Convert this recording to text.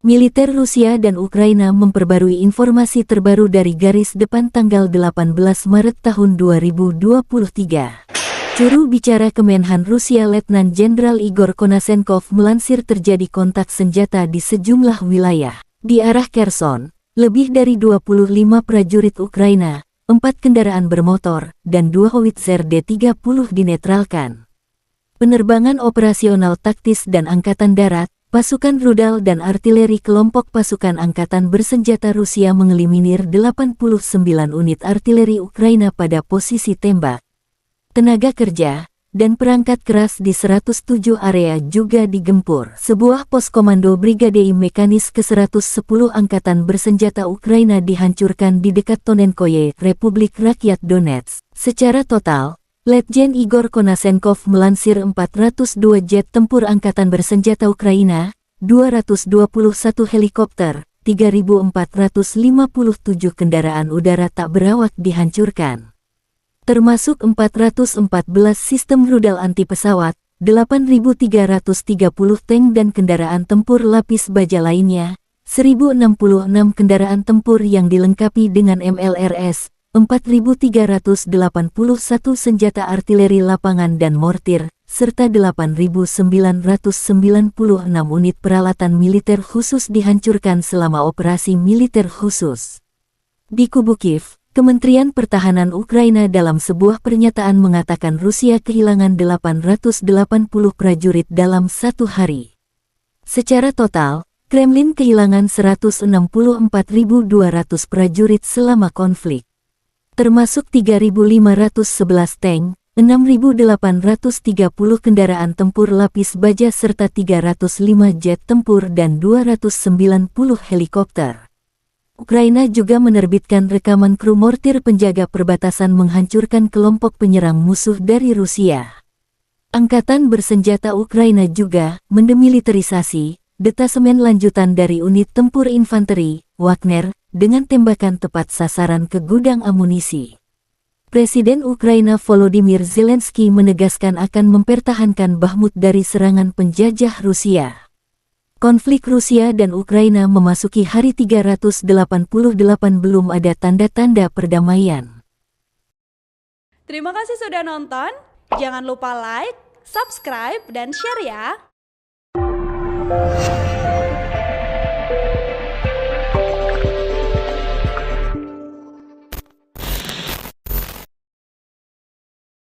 Militer Rusia dan Ukraina memperbarui informasi terbaru dari garis depan tanggal 18 Maret tahun 2023. Juru bicara Kemenhan Rusia Letnan Jenderal Igor Konashenkov melansir terjadi kontak senjata di sejumlah wilayah. Di arah Kherson, lebih dari 25 prajurit Ukraina, 4 kendaraan bermotor, dan 2 howitzer D-30 dinetralkan. Penerbangan operasional taktis dan angkatan darat, pasukan rudal dan artileri kelompok pasukan angkatan bersenjata Rusia mengeliminir 89 unit artileri Ukraina pada posisi tembak, tenaga kerja, dan perangkat keras di 107 area juga digempur. Sebuah pos komando Brigade Mekanis ke-110 Angkatan Bersenjata Ukraina dihancurkan di dekat Tonenkoye, Republik Rakyat Donetsk. Secara total, Letjen Igor Konashenkov melansir 402 jet tempur Angkatan Bersenjata Ukraina, 221 helikopter, 3.457 kendaraan udara tak berawak dihancurkan, termasuk 414 sistem rudal anti-pesawat, 8.330 tank dan kendaraan tempur lapis baja lainnya, 1.066 kendaraan tempur yang dilengkapi dengan MLRS, 4.381 senjata artileri lapangan dan mortir, serta 8.996 unit peralatan militer khusus dihancurkan selama operasi militer khusus. Di kubu Kiev, Kementerian Pertahanan Ukraina dalam sebuah pernyataan mengatakan Rusia kehilangan 880 prajurit dalam satu hari. Secara total, Kremlin kehilangan 164.200 prajurit selama konflik, termasuk 3.511 tank, 6.830 kendaraan tempur lapis baja serta 305 jet tempur dan 290 helikopter. Ukraina juga menerbitkan rekaman kru mortir penjaga perbatasan menghancurkan kelompok penyerang musuh dari Rusia. Angkatan Bersenjata Ukraina juga mendemilitarisasi detasemen lanjutan dari unit tempur infanteri, Wagner, dengan tembakan tepat sasaran ke gudang amunisi. Presiden Ukraina Volodymyr Zelensky menegaskan akan mempertahankan Bakhmut dari serangan penjajah Rusia. Konflik Rusia dan Ukraina memasuki hari 388, belum ada tanda-tanda perdamaian. Terima kasih sudah nonton. Jangan lupa like, subscribe, dan share ya.